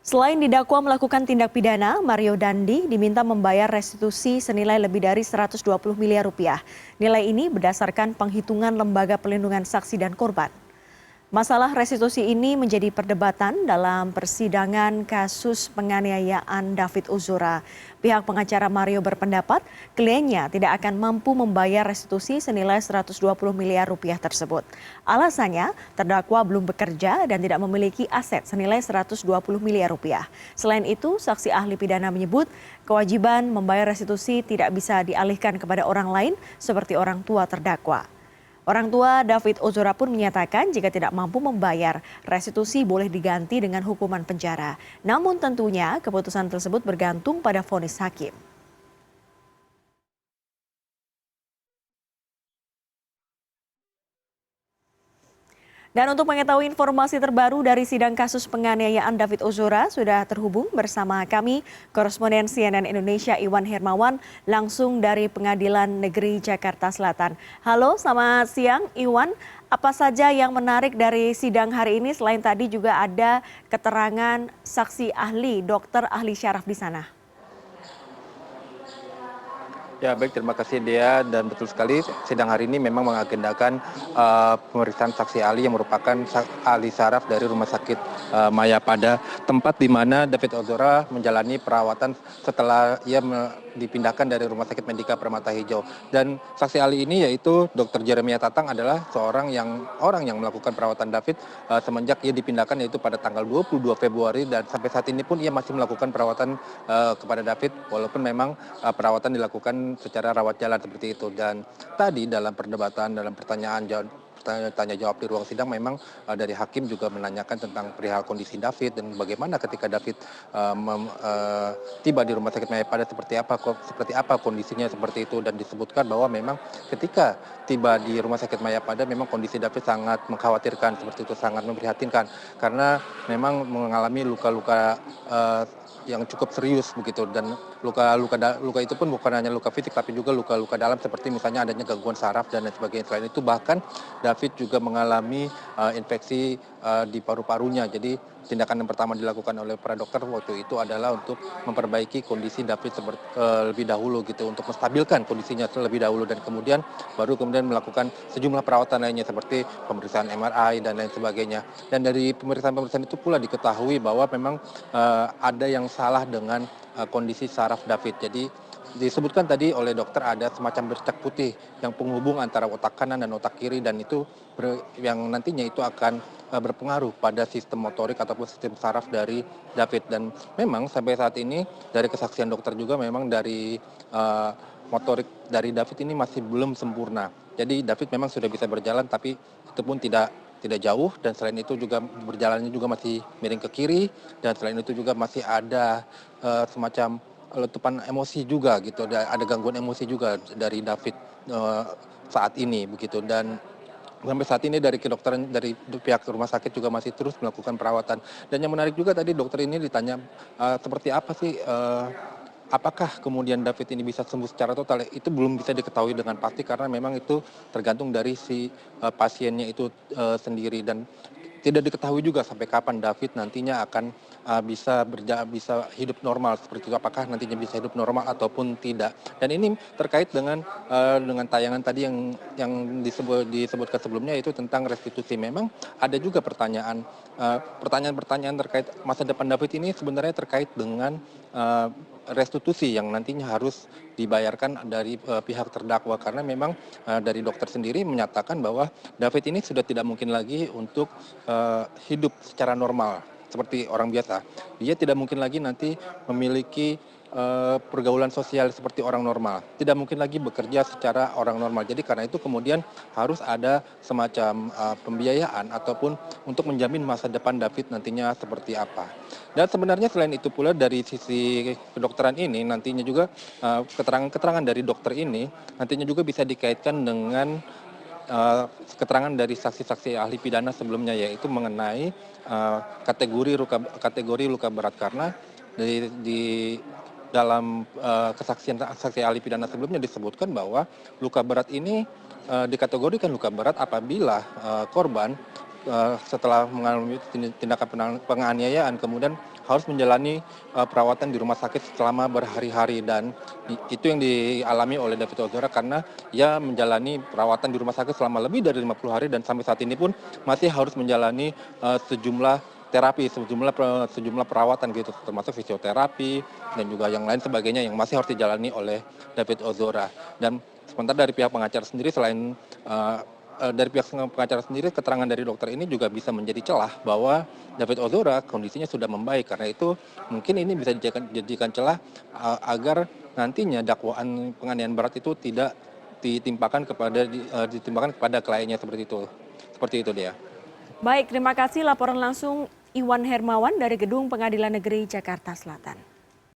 Selain didakwa melakukan tindak pidana, Mario Dandi diminta membayar restitusi senilai lebih dari 120 miliar rupiah. Nilai ini berdasarkan penghitungan Lembaga Pelindungan Saksi dan Korban. Masalah restitusi ini menjadi perdebatan dalam persidangan kasus penganiayaan David Ozora. Pihak pengacara Mario berpendapat kliennya tidak akan mampu membayar restitusi senilai 120 miliar rupiah tersebut. Alasannya, terdakwa belum bekerja dan tidak memiliki aset senilai 120 miliar rupiah. Selain itu, saksi ahli pidana menyebut kewajiban membayar restitusi tidak bisa dialihkan kepada orang lain seperti orang tua terdakwa. Orang tua David Ozora pun menyatakan jika tidak mampu membayar, restitusi boleh diganti dengan hukuman penjara. Namun tentunya keputusan tersebut bergantung pada vonis hakim. Dan untuk mengetahui informasi terbaru dari sidang kasus penganiayaan David Ozora, sudah terhubung bersama kami koresponden CNN Indonesia Iwan Hermawan langsung dari Pengadilan Negeri Jakarta Selatan. Halo, selamat siang Iwan. Apa saja yang menarik dari sidang hari ini selain tadi juga ada keterangan saksi ahli, dokter ahli syaraf di sana? Ya baik, terima kasih Dea, dan betul sekali sidang hari ini memang mengagendakan pemeriksaan saksi ahli yang merupakan ahli saraf dari Rumah Sakit Mayapada, tempat di mana David Ozora menjalani perawatan setelah ia dipindahkan dari Rumah Sakit Medika Permata Hijau. Dan saksi ahli ini yaitu Dr. Jeremia Tatang adalah orang yang melakukan perawatan David semenjak ia dipindahkan, yaitu pada tanggal 22 Februari, dan sampai saat ini pun ia masih melakukan perawatan kepada David, walaupun memang perawatan dilakukan secara rawat jalan seperti itu. Dan tadi dalam perdebatan, dalam tanya jawab di ruang sidang, memang dari hakim juga menanyakan tentang perihal kondisi David dan bagaimana ketika David tiba di Rumah Sakit Mayapada seperti apa kondisinya seperti itu, dan disebutkan bahwa memang ketika tiba di Rumah Sakit Mayapada memang kondisi David sangat mengkhawatirkan seperti itu, sangat memprihatinkan karena memang mengalami luka-luka yang cukup serius begitu, dan luka itu pun bukan hanya luka fisik tapi juga luka-luka dalam seperti misalnya adanya gangguan saraf dan lain sebagainya. Selain itu bahkan David juga mengalami infeksi di paru-parunya. Jadi tindakan yang pertama dilakukan oleh para dokter waktu itu adalah untuk memperbaiki kondisi David lebih dahulu gitu, untuk menstabilkan kondisinya terlebih dahulu, dan kemudian melakukan sejumlah perawatan lainnya seperti pemeriksaan MRI dan lain sebagainya. Dan dari pemeriksaan itu pula diketahui bahwa memang ada yang salah dengan kondisi saraf David. Jadi disebutkan tadi oleh dokter ada semacam bercak putih yang penghubung antara otak kanan dan otak kiri, dan itu yang nantinya itu akan berpengaruh pada sistem motorik ataupun sistem saraf dari David. Dan memang sampai saat ini dari kesaksian dokter juga memang dari motorik dari David ini masih belum sempurna. Jadi David memang sudah bisa berjalan tapi itu pun tidak jauh, dan selain itu juga berjalannya juga masih miring ke kiri, dan selain itu juga masih ada semacam letupan emosi juga gitu, ada gangguan emosi juga dari David saat ini begitu. Dan sampai saat ini dari kedokteran dari pihak rumah sakit juga masih terus melakukan perawatan. Dan yang menarik juga tadi dokter ini ditanya seperti apa sih apakah kemudian David ini bisa sembuh secara total, itu belum bisa diketahui dengan pasti karena memang itu tergantung dari si pasiennya itu sendiri, dan tidak diketahui juga sampai kapan David nantinya akan bisa hidup normal seperti itu, apakah nantinya bisa hidup normal ataupun tidak. Dan ini terkait dengan tayangan tadi yang disebutkan sebelumnya, itu tentang restitusi. Memang ada juga pertanyaan terkait masa depan David ini sebenarnya terkait dengan restitusi yang nantinya harus dibayarkan dari pihak terdakwa, karena memang dari dokter sendiri menyatakan bahwa David ini sudah tidak mungkin lagi untuk hidup secara normal seperti orang biasa. Dia tidak mungkin lagi nanti memiliki pergaulan sosial seperti orang normal, tidak mungkin lagi bekerja secara orang normal. Jadi karena itu kemudian harus ada semacam pembiayaan ataupun untuk menjamin masa depan David nantinya seperti apa. Dan sebenarnya selain itu pula dari sisi kedokteran ini nantinya juga keterangan-keterangan dari dokter ini nantinya juga bisa dikaitkan dengan keterangan dari saksi-saksi ahli pidana sebelumnya, yaitu mengenai kategori luka berat, karena di dalam kesaksian saksi ahli pidana sebelumnya disebutkan bahwa luka berat ini dikategorikan luka berat apabila korban setelah mengalami tindakan penganiayaan kemudian harus menjalani perawatan di rumah sakit selama berhari-hari, dan itu yang dialami oleh David Ozora karena ia menjalani perawatan di rumah sakit selama lebih dari 50 hari dan sampai saat ini pun masih harus menjalani sejumlah terapi, sejumlah perawatan gitu, termasuk fisioterapi dan juga yang lain sebagainya yang masih harus dijalani oleh David Ozora. Dan sementara dari pihak pengacara sendiri, dari pihak pengacara sendiri, keterangan dari dokter ini juga bisa menjadi celah bahwa David Ozora kondisinya sudah membaik. Karena itu mungkin ini bisa dijadikan celah agar nantinya dakwaan penganiayaan berat itu tidak ditimpakan kepada kliennya seperti itu. Seperti itu dia. Baik, terima kasih laporan langsung Iwan Hermawan dari Gedung Pengadilan Negeri Jakarta Selatan.